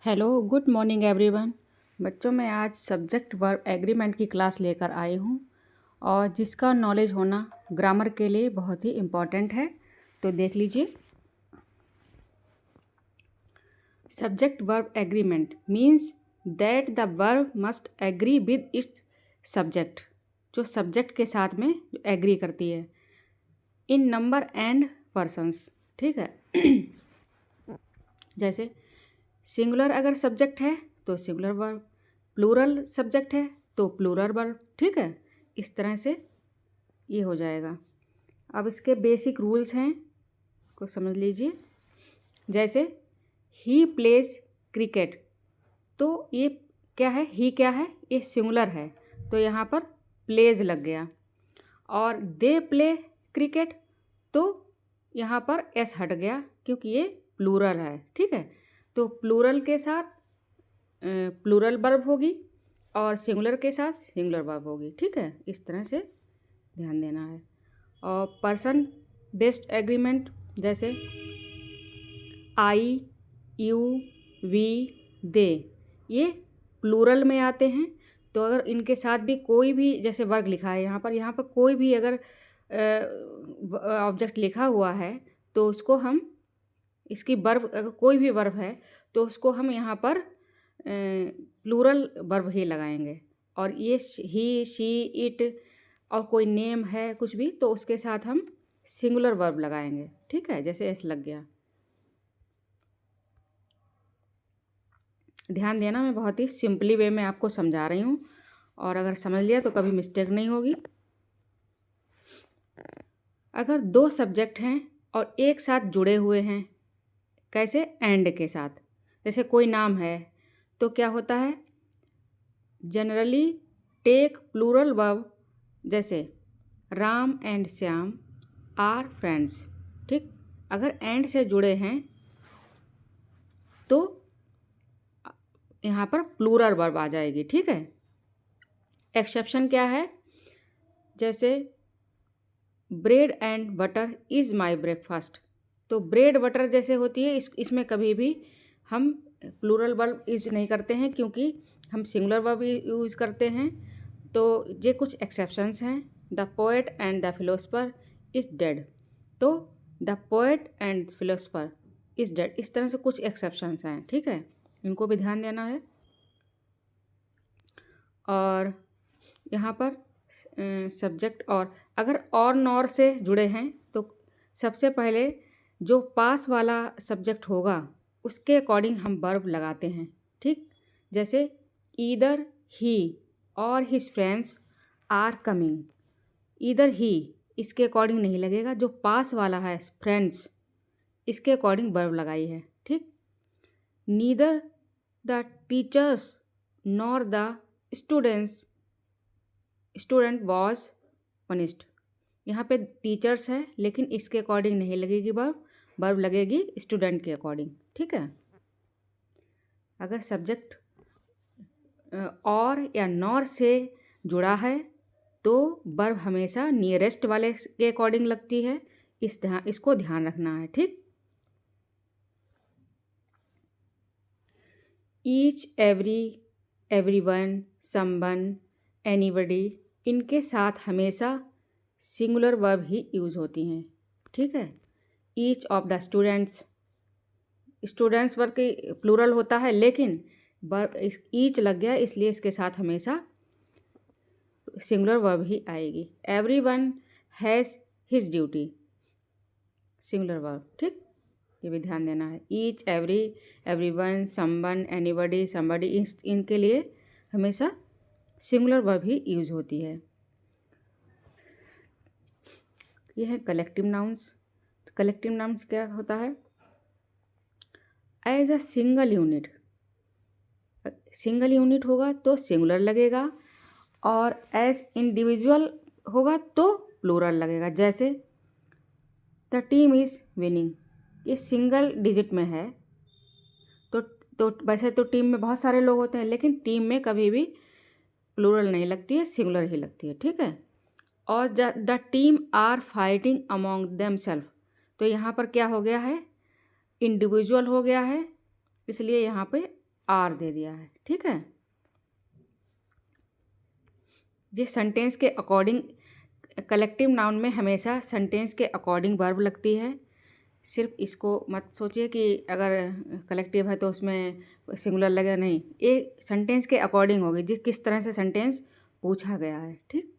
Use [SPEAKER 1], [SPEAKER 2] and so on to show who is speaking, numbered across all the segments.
[SPEAKER 1] Hello good morning everyone. बच्चों मैं आज सब्जेक्ट वर्ब एग्रीमेंट की क्लास लेकर आई हूँ और जिसका नॉलेज होना ग्रामर के लिए बहुत ही इम्पॉर्टेंट है। तो देख लीजिए। Subject verb agreement means that the verb must agree with its subject, जो सब्जेक्ट के साथ में एग्री करती है इन नंबर एंड पर्सन्स। ठीक है। जैसे सिंगुलर अगर सब्जेक्ट है तो सिंगुलर वर्ब, प्लूरल सब्जेक्ट है तो प्लूरल वर्ब। ठीक है, इस तरह से ये हो जाएगा। अब इसके बेसिक रूल्स हैं, को समझ लीजिए। जैसे ही प्लेज क्रिकेट, तो ये क्या है, ही क्या है, ये सिंगुलर है तो यहाँ पर प्लेज लग गया। और दे प्ले क्रिकेट, तो यहाँ पर एस हट गया क्योंकि ये प्लूरल है। ठीक है, तो प्लूरल के साथ प्लूरल वर्ब होगी और सिंगुलर के साथ सिंगुलर वर्ब होगी। ठीक है, इस तरह से ध्यान देना है। और पर्सन बेस्ड एग्रीमेंट, जैसे आई, यू, वी, दे, ये प्लूरल में आते हैं। तो अगर इनके साथ भी कोई भी जैसे वर्ग लिखा है यहाँ पर कोई भी अगर ऑब्जेक्ट लिखा हुआ है तो उसको हम इसकी वर्ब, अगर कोई भी वर्ब है तो उसको हम यहाँ पर प्लूरल वर्ब ही लगाएंगे। और ये ही, शी, इट और कोई नेम है कुछ भी तो उसके साथ हम सिंगुलर वर्ब लगाएंगे। ठीक है, जैसे एस लग गया। ध्यान देना, मैं बहुत ही सिंपली वे में आपको समझा रही हूँ और अगर समझ लिया तो कभी मिस्टेक नहीं होगी। अगर दो सब्जेक्ट हैं और एक साथ जुड़े हुए हैं, कैसे, एंड के साथ, जैसे कोई नाम है तो क्या होता है, जनरली टेक प्लूरल वर्ब, जैसे Ram and Shyam are friends. ठीक, अगर एंड से जुड़े हैं तो यहाँ पर प्लूरल वर्ब आ जाएगी। ठीक है, एक्सेप्शन क्या है, जैसे bread and butter is my breakfast, तो ब्रेड बटर जैसे होती है इसमें कभी भी हम प्लूरल वर्ब यूज नहीं करते हैं क्योंकि हम सिंगुलर वर्ब यूज़ करते हैं। तो ये कुछ एक्सेप्शंस हैं। The poet and the philosopher is dead, तो the poet and philosopher is dead, इस तरह से कुछ एक्सेप्शंस हैं। ठीक है, इनको भी ध्यान देना है। और यहाँ पर सब्जेक्ट और नॉर से जुड़े हैं तो सबसे पहले जो पास वाला सब्जेक्ट होगा उसके अकॉर्डिंग हम वर्ब लगाते हैं। ठीक, जैसे either he or his friends are coming, either he इसके अकॉर्डिंग नहीं लगेगा, जो पास वाला है फ्रेंड्स इसके अकॉर्डिंग वर्ब लगाई है। ठीक, neither the teachers nor the student was punished, यहाँ पे टीचर्स है लेकिन इसके अकॉर्डिंग नहीं लगेगी वर्ब लगेगी स्टूडेंट के अकॉर्डिंग। ठीक है, अगर सब्जेक्ट और या नॉर से जुड़ा है तो वर्ब हमेशा नियरेस्ट वाले के अकॉर्डिंग लगती है, इसको ध्यान रखना है। ठीक, each, every, everyone, someone, anybody, इनके साथ हमेशा सिंगुलर वर्ब ही यूज होती हैं। ठीक है, each of the students verb की प्लूरल होता है लेकिन वर्ब ईच लग गया इसलिए इसके साथ हमेशा सिंगुलर वर्ब ही आएगी। Everyone has his duty, singular verb. ठीक, ये भी ध्यान देना है। Each, every, everyone, someone, anybody, somebody, इनके लिए हमेशा सिंगुलर वर्ब ही यूज होती है। ये है कलेक्टिव नाउन्स। कलेक्टिव नाउन्स क्या होता है, एज अ सिंगल यूनिट होगा तो सिंगुलर लगेगा और एज इंडिविजुअल होगा तो प्लूरल लगेगा। जैसे द टीम इज़ विनिंग, ये सिंगल डिजिट में है तो वैसे तो टीम में बहुत सारे लोग होते हैं लेकिन टीम में कभी भी प्लूरल नहीं लगती है, सिंगुलर ही लगती है। ठीक है, और the team are fighting among them self, तो यहाँ पर क्या हो गया है, इंडिविजुअल हो गया है इसलिए यहाँ पे आर दे दिया है, ठीक है। ये सेंटेंस के अकॉर्डिंग, कलेक्टिव नाउन में हमेशा सेंटेंस के अकॉर्डिंग वर्ब लगती है। सिर्फ इसको मत सोचिए कि अगर कलेक्टिव है तो उसमें सिंगुलर लगेगा, नहीं, ये सेंटेंस के अकॉर्डिंग होगी, जिस किस तरह से सेंटेंस पूछा गया है, ठीक।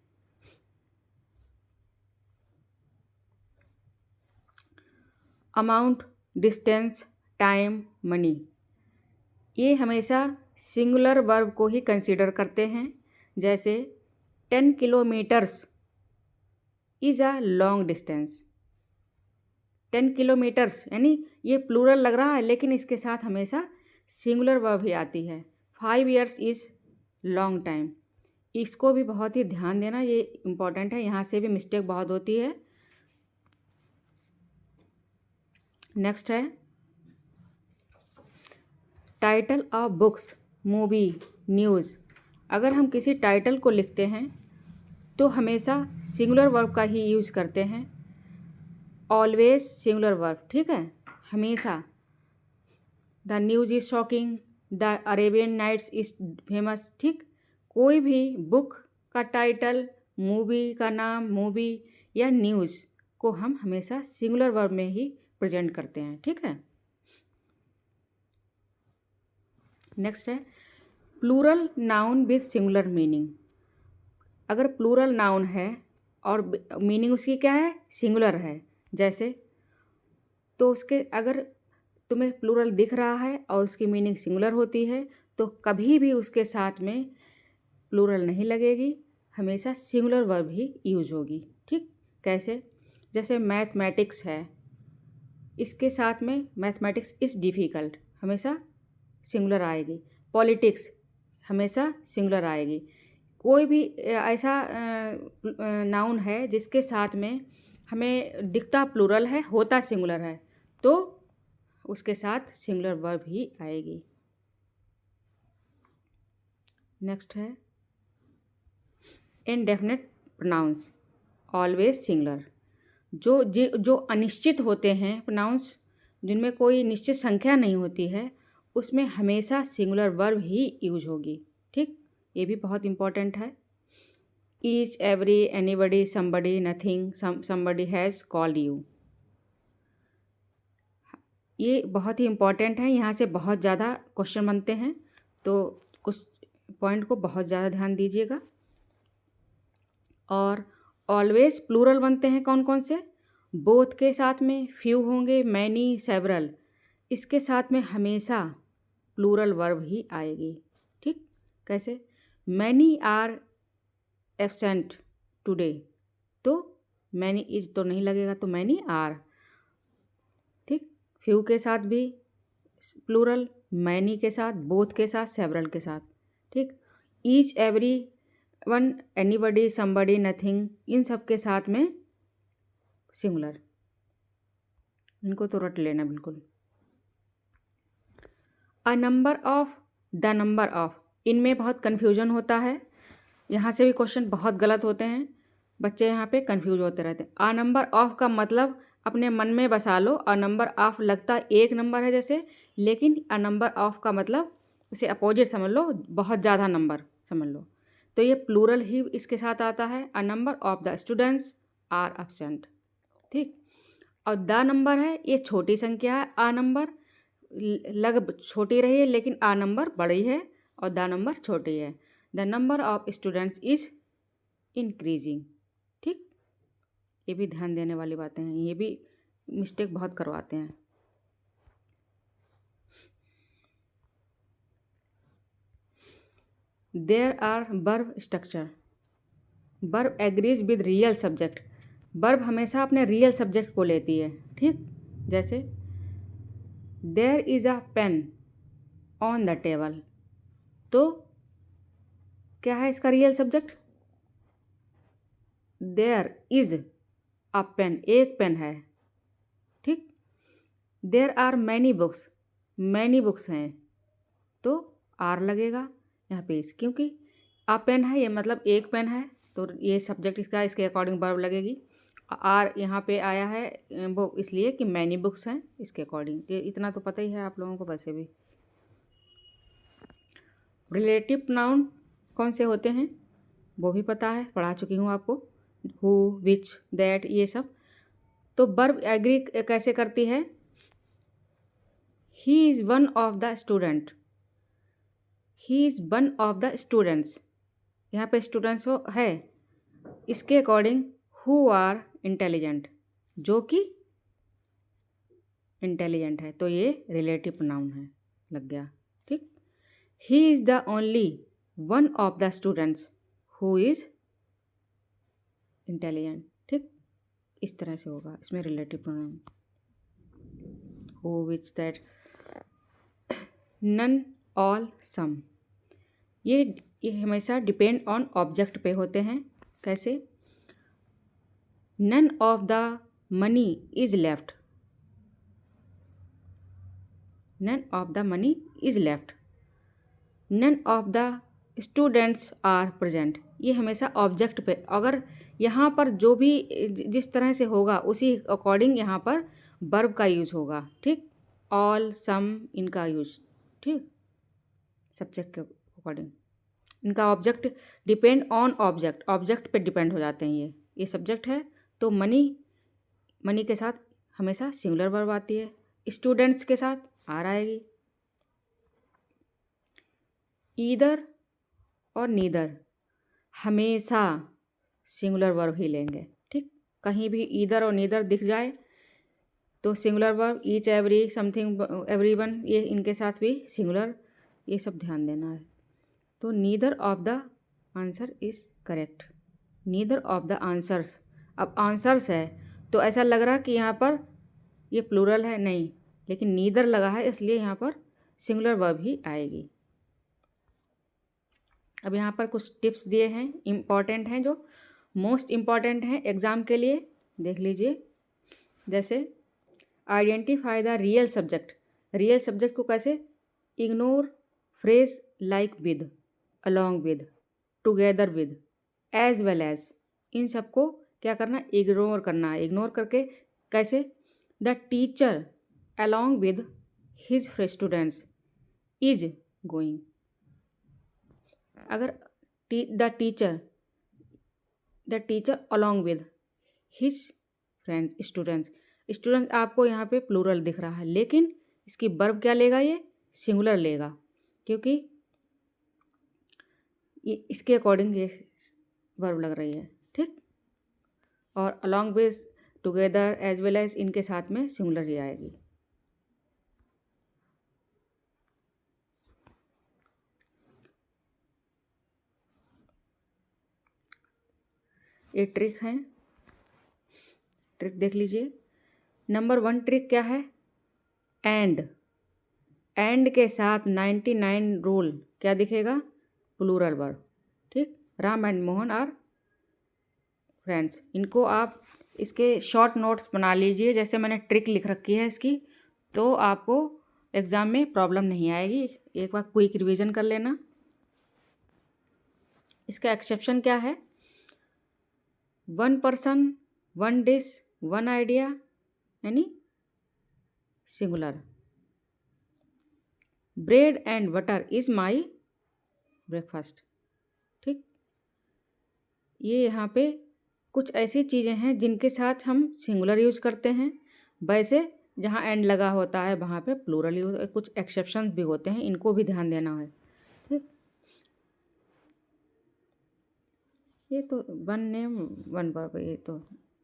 [SPEAKER 1] अमाउंट, डिस्टेंस, टाइम, मनी, ये हमेशा सिंगुलर वर्ब को ही कंसीडर करते हैं। जैसे 10 kilometres is a long distance. 10 kilometres यानी ये प्लूरल लग रहा है, लेकिन इसके साथ हमेशा सिंगुलर वर्ब ही आती है। 5 ईयर्स इज़ लॉन्ग टाइम, इसको भी बहुत ही ध्यान देना, ये इम्पॉर्टेंट है, यहाँ से भी मिस्टेक बहुत होती है। नेक्स्ट है title of books, movie, news. अगर हम किसी टाइटल को लिखते हैं तो हमेशा सिंगुलर वर्ब का ही यूज़ करते हैं, ऑलवेज सिंगुलर वर्ब, ठीक है, हमेशा। The news is shocking, the Arabian Nights is famous, ठीक। कोई भी बुक का टाइटल, मूवी का नाम, मूवी या न्यूज़ को हम हमेशा सिंगुलर वर्ब में ही प्रेजेंट करते हैं, ठीक है। नेक्स्ट है plural noun with singular meaning. अगर प्लूरल नाउन है और मीनिंग उसकी क्या है, सिंगुलर है, जैसे, तो उसके अगर तुम्हें प्लूरल दिख रहा है और उसकी मीनिंग सिंगुलर होती है तो कभी भी उसके साथ में प्लूरल नहीं लगेगी, हमेशा सिंगुलर वर्ब ही यूज होगी, ठीक। कैसे, जैसे मैथमेटिक्स है, इसके साथ में मैथमेटिक्स इज़ डिफ़िकल्ट, हमेशा सिंगुलर आएगी। पॉलिटिक्स हमेशा सिंगुलर आएगी। कोई भी ऐसा नाउन है जिसके साथ में हमें दिखता प्लूरल है, होता सिंगुलर है, तो उसके साथ सिंगुलर वर्ब ही आएगी। नेक्स्ट है इनडेफिनिट प्रोनाउंस, ऑलवेज सिंगुलर। जो अनिश्चित होते हैं प्रोनाउंस, जिनमें कोई निश्चित संख्या नहीं होती है, उसमें हमेशा सिंगुलर वर्ब ही यूज होगी, ठीक। ये भी बहुत इम्पॉर्टेंट है। Each, every, anybody, somebody, nothing, somebody has called you, ये बहुत ही इम्पॉर्टेंट है, यहाँ से बहुत ज़्यादा क्वेश्चन बनते हैं, तो कुछ पॉइंट को बहुत ज़्यादा ध्यान दीजिएगा। और ऑलवेज प्लूरल बनते हैं कौन कौन से, बोथ के साथ में, फ्यू होंगे, मैनी, सेवरल, इसके साथ में हमेशा प्लूरल वर्ब ही आएगी, ठीक। कैसे, मैनी आर एब्सेंट टुडे, तो मैनी इज तो नहीं लगेगा, तो मैनी आर, ठीक। फ्यू के साथ भी प्लूरल, मैनी के साथ, बोथ के साथ, सेवरल के साथ, ठीक। Each, every one, anybody, somebody, nothing, इन सब के साथ में सिंगुलर, इनको तो रट लेना बिल्कुल। अ number of, the number of, इनमें बहुत कन्फ्यूजन होता है, यहाँ से भी क्वेश्चन बहुत गलत होते हैं, बच्चे यहाँ पे कंफ्यूज होते रहते हैं। अ नंबर ऑफ का मतलब अपने मन में बसा लो, अ नंबर ऑफ लगता एक नंबर है जैसे, लेकिन अ नंबर ऑफ का मतलब उसे अपोजिट समझ लो, बहुत ज़्यादा नंबर समझ लो, तो ये प्लूरल ही इसके साथ आता है। A number of the students are absent, ठीक। और द नंबर है, ये छोटी संख्या है, आ नंबर लग छोटी रही है लेकिन आ नंबर बड़ी है और द नंबर छोटी है। The number of students is increasing, ठीक। ये भी ध्यान देने वाली बातें हैं, ये भी मिस्टेक बहुत करवाते हैं। There are verb structure, verb agrees with real subject, verb हमेशा अपने रियल सब्जेक्ट को लेती है, ठीक। जैसे there is a pen on the table, तो क्या है इसका real subject, there is a pen, एक पेन है, ठीक। There are many books, many books हैं, तो आर लगेगा यहाँ पे, क्योंकि अ पेन है, ये मतलब एक पेन है, तो ये सब्जेक्ट इसका, इसके अकॉर्डिंग वर्ब लगेगी। आर यहाँ पे आया है वो इसलिए कि मैनी बुक्स हैं, इसके अकॉर्डिंग, ये इतना तो पता ही है आप लोगों को वैसे भी। रिलेटिव नाउन कौन से होते हैं वो भी पता है, पढ़ा चुकी हूँ आपको, हु, विच, दैट, ये सब। तो वर्ब एग्री कैसे करती है? He is one of the student, he is one of the students, यहाँ पे स्टूडेंट्स है, इसके अकॉर्डिंग हु आर इंटेलिजेंट, जो कि इंटेलिजेंट है, तो ये रिलेटिव नाउन है, लग गया। ठीक। He is the only one of the students who is intelligent. ठीक, इस तरह से होगा इसमें relative pronoun. Who, which, that, none, all, some, ये हमेशा डिपेंड ऑन ऑब्जेक्ट पे होते हैं। कैसे? None of the money is left, none of the money is left, none of the students are present, ये हमेशा ऑब्जेक्ट पे, अगर यहाँ पर जो भी जिस तरह से होगा उसी अकॉर्डिंग यहाँ पर वर्ब का यूज होगा। ठीक, ऑल, सम, इनका यूज, ठीक, सब्जेक्ट के अकॉर्डिंग। इनका object depend on object, object पे डिपेंड हो जाते हैं। ये सब्जेक्ट है तो मनी, मनी के साथ हमेशा सिंगुलर वर्ब आती है, स्टूडेंट्स के साथ आर आएगी। ईदर और नीदर हमेशा सिंगुलर वर्ब ही लेंगे। ठीक, कहीं भी ईदर और नीदर दिख जाए तो singular verb, each, every, something, everyone, ये इनके साथ भी सिंगुलर, ये सब ध्यान देना है। तो neither of the answer is correct, neither of the answers. अब आंसर्स है तो ऐसा लग रहा कि यहाँ पर ये प्लूरल है, नहीं, लेकिन नीदर लगा है इसलिए यहाँ पर सिंगुलर वर्ब ही आएगी। अब यहाँ पर कुछ टिप्स दिए हैं, इम्पॉर्टेंट हैं, जो मोस्ट इम्पॉर्टेंट हैं एग्ज़ाम के लिए, देख लीजिए। जैसे identify the real subject, real subject को कैसे? Ignore phrase like with, along with, together with, as well as, इन सबको क्या करना? इग्नोर करना है। इग्नोर करके कैसे? The teacher along with his students is going, अगर the teacher along with his friends students, student आपको यहाँ पे प्लूरल दिख रहा है, लेकिन इसकी वर्ब क्या लेगा? ये सिंगुलर लेगा, क्योंकि ये इसके अकॉर्डिंग ये वर्ब लग रही है। ठीक, और along with, together, as well as, इनके साथ में सिंगुलर ही आएगी। ये ट्रिक है, ट्रिक देख लीजिए। नंबर 1 ट्रिक क्या है? एंड के साथ 99 रूल क्या दिखेगा? Plural verb. ठीक, Ram and Mohan are friends, इनको आप इसके शॉर्ट नोट्स बना लीजिए, जैसे मैंने ट्रिक लिख रखी है इसकी, तो आपको एग्ज़ाम में प्रॉब्लम नहीं आएगी। एक बार क्विक रिवीजन कर लेना। इसका एक्सेप्शन क्या है? 1 पर्सन, 1 डिश, 1 आइडिया, यानी singular. Bread and butter is my breakfast. ठीक, ये यहाँ पे कुछ ऐसी चीज़ें हैं जिनके साथ हम सिंगुलर यूज़ करते हैं, वैसे जहाँ एंड लगा होता है वहाँ पे प्लूरल यूज, कुछ एक्सेप्शंस भी होते हैं, इनको भी ध्यान देना है। ठीक, ये तो 1 नेम 1 वर्ब, ये तो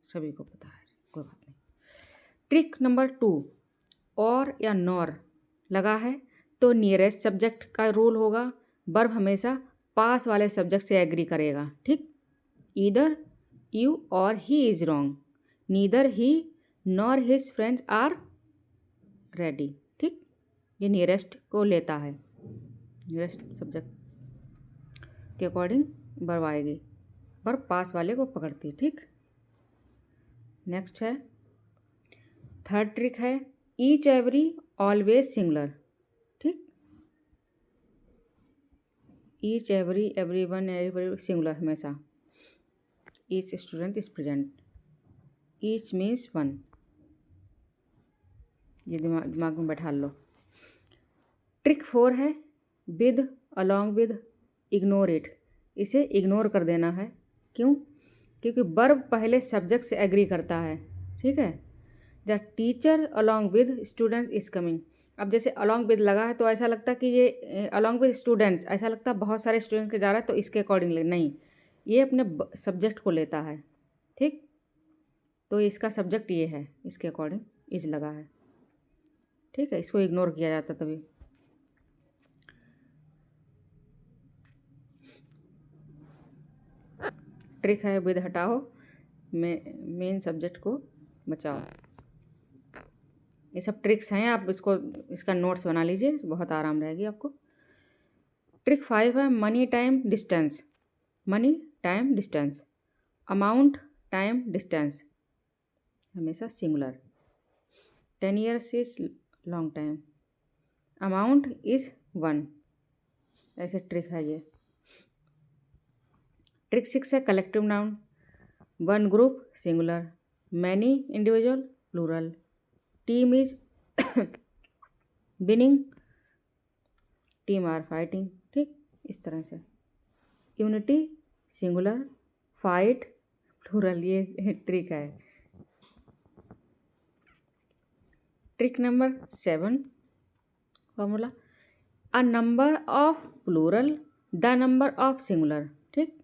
[SPEAKER 1] सभी को पता है, कोई बात नहीं। ट्रिक नंबर 2, और या नॉर लगा है तो नियरेस्ट सब्जेक्ट का रूल होगा, वर्ब हमेशा पास वाले सब्जेक्ट से एग्री करेगा। ठीक, ईदर यू और he is wrong, neither he nor his friends are ready. ठीक, ये नियरेस्ट को लेता है, नियरेस्ट सब्जेक्ट के अकॉर्डिंग वर्ब आएगी, वर्ब पास वाले को पकड़ती है। ठीक, नेक्स्ट है 3rd ट्रिक है ईच, एवरी, ऑलवेज सिंगुलर। ठीक, each, every, everyone, every singular हमेशा। Each student is present, each means 1, ये दिमाग में बैठा लो। ट्रिक 4 है with along with ignore it, इसे इग्नोर कर देना है। क्यों? क्योंकि वर्ब पहले सब्जेक्ट से एग्री करता है, ठीक है। The teacher along with student is coming. अब जैसे अलॉन्ग विद लगा है तो ऐसा लगता है कि ये अलॉन्ग विद स्टूडेंट्स, ऐसा लगता है बहुत सारे स्टूडेंट के जा रहा है तो इसके अकॉर्डिंग नहीं, ये अपने सब्जेक्ट को लेता है, ठीक। तो इसका सब्जेक्ट ये है, इसके अकॉर्डिंग इज लगा है, ठीक है। इसको इग्नोर किया जाता तभी। ट्रिक है विद हटाओ, मेन सब्जेक्ट को बचाओ। ये सब ट्रिक्स हैं, आप इसका नोट्स बना लीजिए, बहुत आराम रहेगी आपको। ट्रिक 5 है money time distance. Money time distance, amount time distance हमेशा सिंगुलर। 10 years is long time, amount is 1, ऐसे ट्रिक है ये। ट्रिक 6 है collective noun. 1 group singular, many individual plural, team is winning, team are fighting, ठीक। इस तरह से यूनिटी सिंगुलर, फाइट प्लूरल, ये ट्रिक है। Trick number 7 formula, a number of plural the number of singular, ठीक।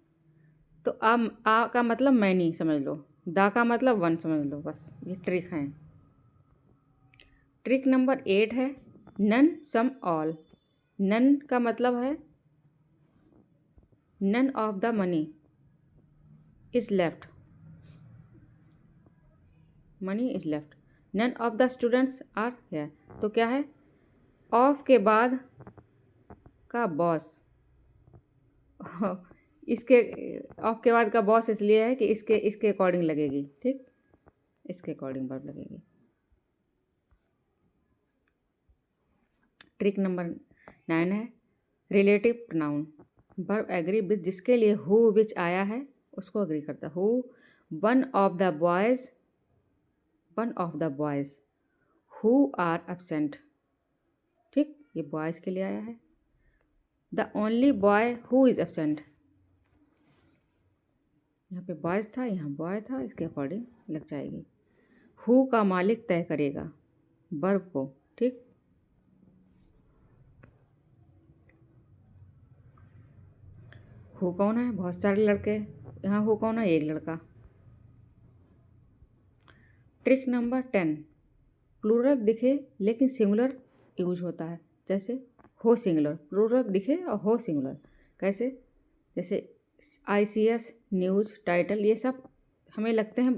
[SPEAKER 1] तो आ का मतलब मैनी समझ लो, दा का मतलब 1 समझ लो, बस ये ट्रिक है। ट्रिक नंबर 8 है नन सम ऑल। नन का मतलब है none of the money is left, money is left, none of the students are here. तो क्या है, ऑफ के बाद का बॉस इसके ऑफ के बाद का बॉस इसलिए है कि इसके अकॉर्डिंग लगेगी, ठीक, इसके अकॉर्डिंग वर्ब लगेगी। ट्रिक नंबर 9 है relative pronoun. Verb agree with, जिसके लिए हु विच आया है उसको एग्री करता है। Who one of the boys, one of the boys who are absent, ठीक, ये बॉयज़ के लिए आया है। The only boy who is absent, यहाँ पे बॉयज़ था, यहाँ बॉय था, इसके अकॉर्डिंग लग जाएगी। हु का मालिक तय करेगा वर्ब को, ठीक। हु कौन है, बहुत सारे लड़के, यहाँ हु कौन है, एक लड़का। ट्रिक नंबर 10, प्लूरल दिखे लेकिन सिंगुलर यूज होता है। जैसे हो सिंगुलर, प्लूरल दिखे और हो सिंगुलर, कैसे? जैसे ICS, न्यूज़, टाइटल, ये सब हमें लगते हैं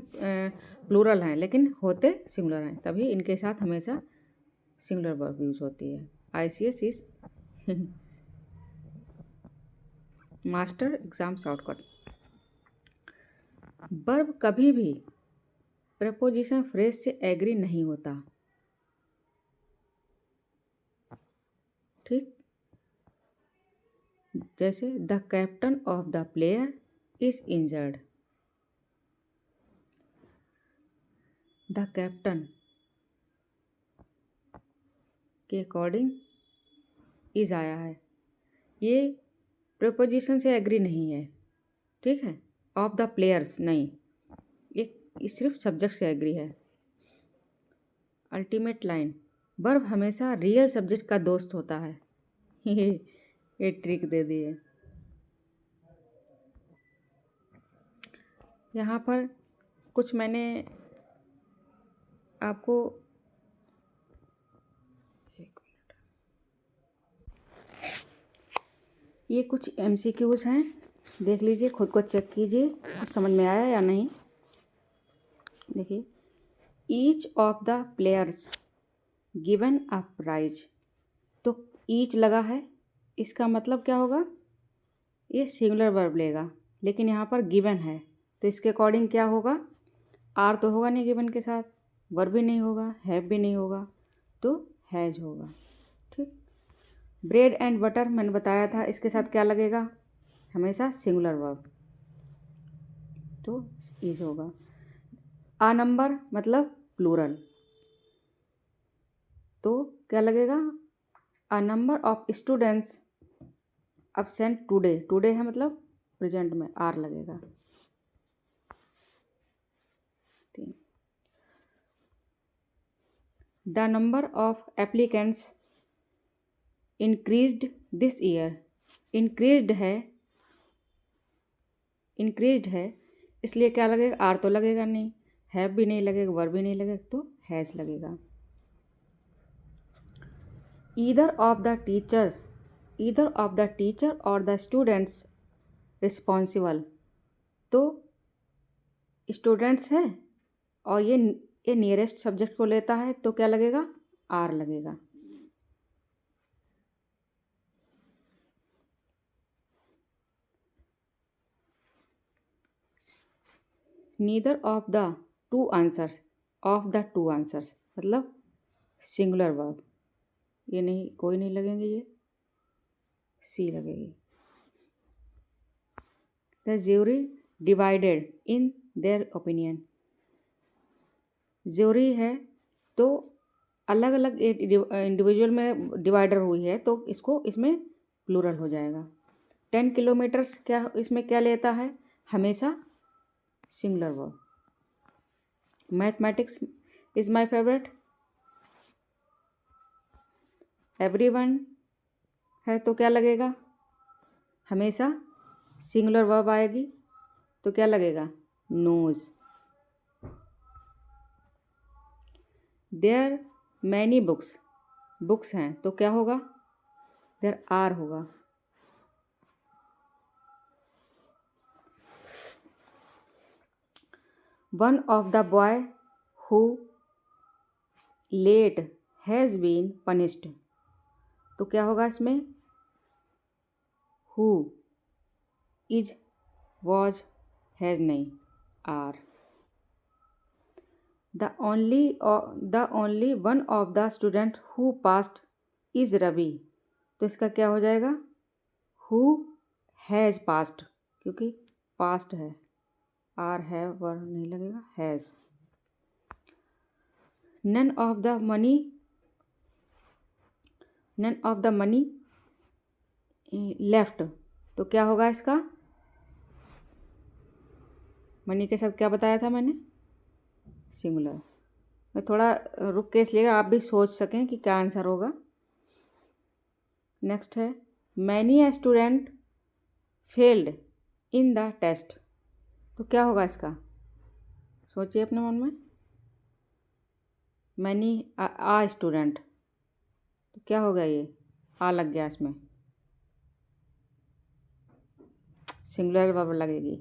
[SPEAKER 1] प्लूरल हैं लेकिन होते सिंगुलर हैं, तभी इनके साथ हमेशा सिंगुलर वर्ब यूज होती है। ICS is master exam shortcut. Verb कभी भी प्रपोजिशन फ्रेज से एग्री नहीं होता, ठीक। जैसे the captain of the player is injured, the captain के अकॉर्डिंग इज आया है, ये प्रपोजिशन से एग्री नहीं है, ठीक है। ऑफ द प्लेयर्स नहीं, ये सिर्फ सब्जेक्ट से एग्री है। अल्टीमेट लाइन, वर्ब हमेशा रियल सब्जेक्ट का दोस्त होता है। ये ट्रिक दे दी है। यहाँ पर कुछ मैंने आपको ये कुछ MCQs हैं, देख लीजिए, खुद को चेक कीजिए कुछ समझ में आया या नहीं। देखिए, each of the players given a prize, तो ईच लगा है, इसका मतलब क्या होगा, ये सिंगुलर वर्ब लेगा, लेकिन यहाँ पर गिवन है तो इसके अकॉर्डिंग क्या होगा, आर तो होगा नहीं गिवन के साथ, वर्ब भी नहीं होगा, हैव भी नहीं होगा, तो हैज होगा, ठीक। ब्रेड एंड बटर मैंने बताया था, इसके साथ क्या लगेगा, हमेशा सिंगुलर वर्ब, तो इज होगा। आ नंबर मतलब प्लूरल, तो क्या लगेगा, अ number of students absent today, today है मतलब प्रेजेंट में आर लगेगा। The number of applicants increased this year, increased है इसलिए क्या लगेगा, आर तो लगेगा नहीं, हैव भी नहीं लगेगा, वर्ब भी नहीं लगेगा, तो हैज़ लगेगा। ईदर ऑफ द टीचर और द स्टूडेंट्स रिस्पॉन्सिबल, तो स्टूडेंट्स है और ये नियरेस्ट सब्जेक्ट को लेता है तो क्या लगेगा, आर लगेगा। Neither of the two answers, मतलब सिंगुलर वर्ब, ये नहीं, कोई नहीं लगेंगे, ये सी लगेगी। The jury divided in their opinion, jury है तो अलग अलग इंडिविजुअल में डिवाइडर हुई है तो इसमें प्लूरल हो जाएगा। 10 किलोमीटर्स क्या इसमें क्या लेता है, हमेशा singular verb. Mathematics is my favourite, everyone है तो क्या लगेगा, हमेशा सिंगुलर वर्ब आएगी तो क्या लगेगा, नोज। देयर मैनी बुक्स हैं तो क्या होगा, देयर आर होगा। One of the boy who late has been punished, तो क्या होगा इसमें, हु, इज, वॉज, हैज़ नहीं, are. The only one of the student who passed is Ravi, तो इसका क्या हो जाएगा, हु हैज़ पास्ड, क्योंकि पास्ट है, आर हैव वर्ब नहीं लगेगा, has. None of the money left, तो क्या होगा इसका, मनी के साथ क्या बताया था मैंने, सिंगुलर। मैं थोड़ा रुक के इसलिए आप भी सोच सकें कि क्या आंसर होगा। नेक्स्ट है many a student failed in the test, तो क्या होगा इसका, सोचिए अपने मन में। मैनी आ स्टूडेंट, तो क्या हो गया, ये आ लग गया, इसमें सिंगुलर वर्ब लगेगी।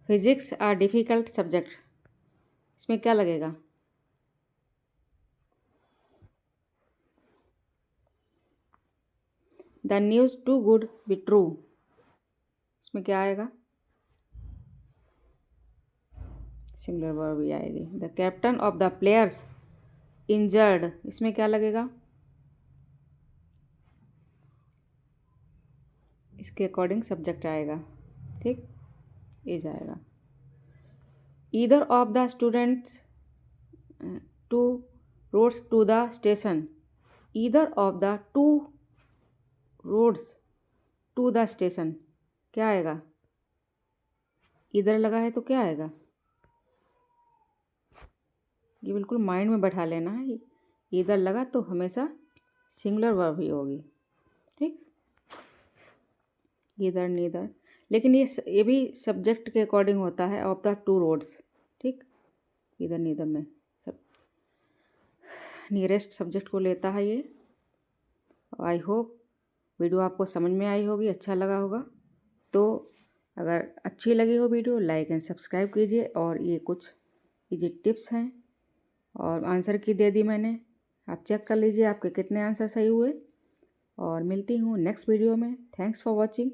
[SPEAKER 1] फिजिक्स आर डिफ़िकल्ट सब्जेक्ट, इसमें क्या लगेगा, the news too good be true, इसमें क्या आएगा, सिंगुलर वर्ब भी आएगी। The captain of the players injured, इसमें क्या लगेगा, इसके अकॉर्डिंग सब्जेक्ट आएगा, ठीक, इज आएगा। Either of the students two roads to the station, either of the two roads to the station, क्या आएगा, इधर लगा है तो क्या आएगा, ये बिल्कुल माइंड में बैठा लेना है, इधर लगा तो हमेशा सिंगुलर वर्ब ही होगी, ठीक, इधर नीदर। लेकिन ये भी सब्जेक्ट के अकॉर्डिंग होता है, ऑफ द टू रोड्स, ठीक, इधर नीदर में सब नियरेस्ट सब्जेक्ट को लेता है ये। आई होप वीडियो आपको समझ में आई होगी, अच्छा लगा होगा। तो अगर अच्छी लगी हो वीडियो, लाइक एंड सब्सक्राइब कीजिए। और ये कुछ इजी टिप्स हैं और आंसर की दे दी मैंने, आप चेक कर लीजिए आपके कितने आंसर सही हुए। और मिलती हूँ नेक्स्ट वीडियो में। Thanks for watching.